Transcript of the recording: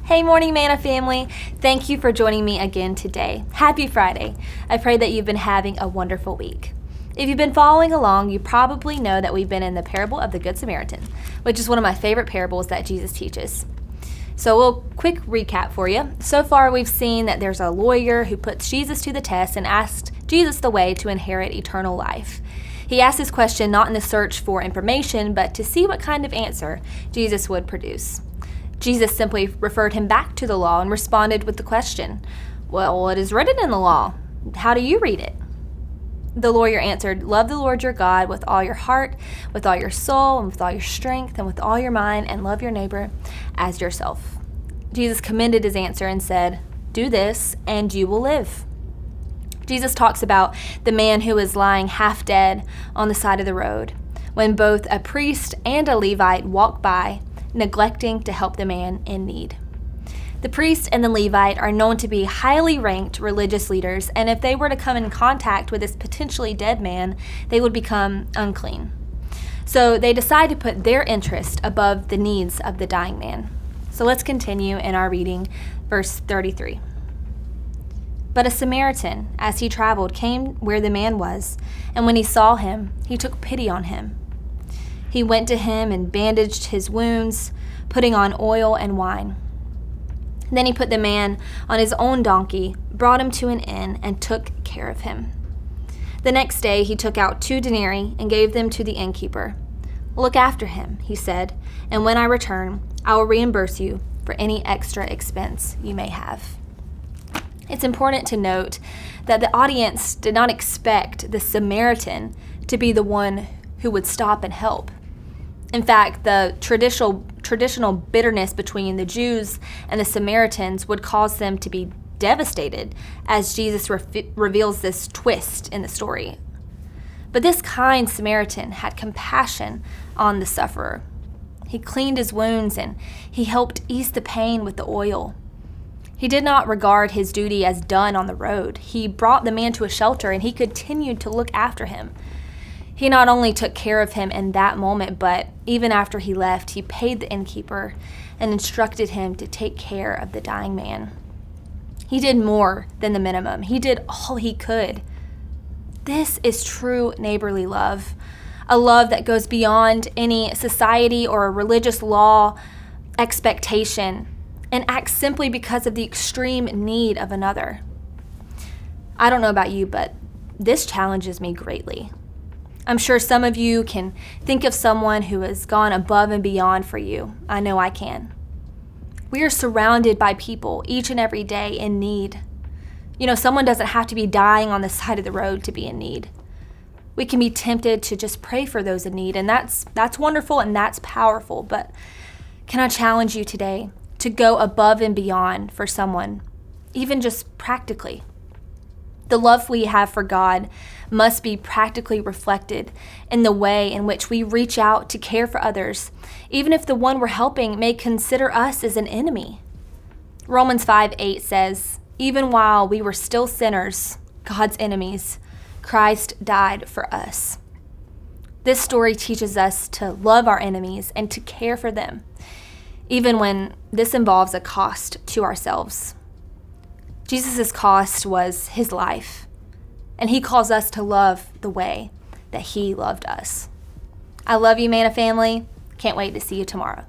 Hey, Morning Manna family. Thank you for joining me again today. Happy Friday. I pray that you've been having a wonderful week. If you've been following along, you probably know that we've been in the parable of the Good Samaritan, which is one of my favorite parables that Jesus teaches. So a little quick recap for you. So far, we've seen that there's a lawyer who puts Jesus to the test and asked Jesus the way to inherit eternal life. He asked this question not in the search for information, but to see what kind of answer Jesus would produce. Jesus simply referred him back to the law and responded with the question, "Well, what is written in the law? How do you read it?" The lawyer answered, "Love the Lord your God with all your heart, with all your soul, and with all your strength, and with all your mind, and love your neighbor as yourself." Jesus commended his answer and said, "Do this, and you will live." Jesus talks about the man who was lying half dead on the side of the road when both a priest and a Levite walked by, neglecting to help the man in need. The priest and the Levite are known to be highly ranked religious leaders, and if they were to come in contact with this potentially dead man, they would become unclean. So they decide to put their interest above the needs of the dying man. So let's continue in our reading, verse 33. But a Samaritan, as he traveled, came where the man was, and when he saw him, he took pity on him. He went to him and bandaged his wounds, putting on oil and wine. Then he put the man on his own donkey, brought him to an inn, and took care of him. The next day he took out 2 denarii and gave them to the innkeeper. "Look after him," he said, "and when I return, I will reimburse you for any extra expense you may have." It's important to note that the audience did not expect the Samaritan to be the one who would stop and help. In fact, the traditional bitterness between the Jews and the Samaritans would cause them to be devastated as Jesus reveals this twist in the story. But this kind Samaritan had compassion on the sufferer. He cleaned his wounds and he helped ease the pain with the oil. He did not regard his duty as done on the road. He brought the man to a shelter and he continued to look after him. He not only took care of him in that moment, but even after he left, he paid the innkeeper and instructed him to take care of the dying man. He did more than the minimum. He did all he could. This is true neighborly love, a love that goes beyond any society or religious law expectation and acts simply because of the extreme need of another. I don't know about you, but this challenges me greatly. I'm sure some of you can think of someone who has gone above and beyond for you. I know I can. We are surrounded by people each and every day in need. Someone doesn't have to be dying on the side of the road to be in need. We can be tempted to just pray for those in need, and that's wonderful and that's powerful. But can I challenge you today to go above and beyond for someone, even just practically? The love we have for God must be practically reflected in the way in which we reach out to care for others, even if the one we're helping may consider us as an enemy. Romans 5:8 says, "Even while we were still sinners, God's enemies, Christ died for us." This story teaches us to love our enemies and to care for them, even when this involves a cost to ourselves. Jesus' cost was his life, and he calls us to love the way that he loved us. I love you, Manna family. Can't wait to see you tomorrow.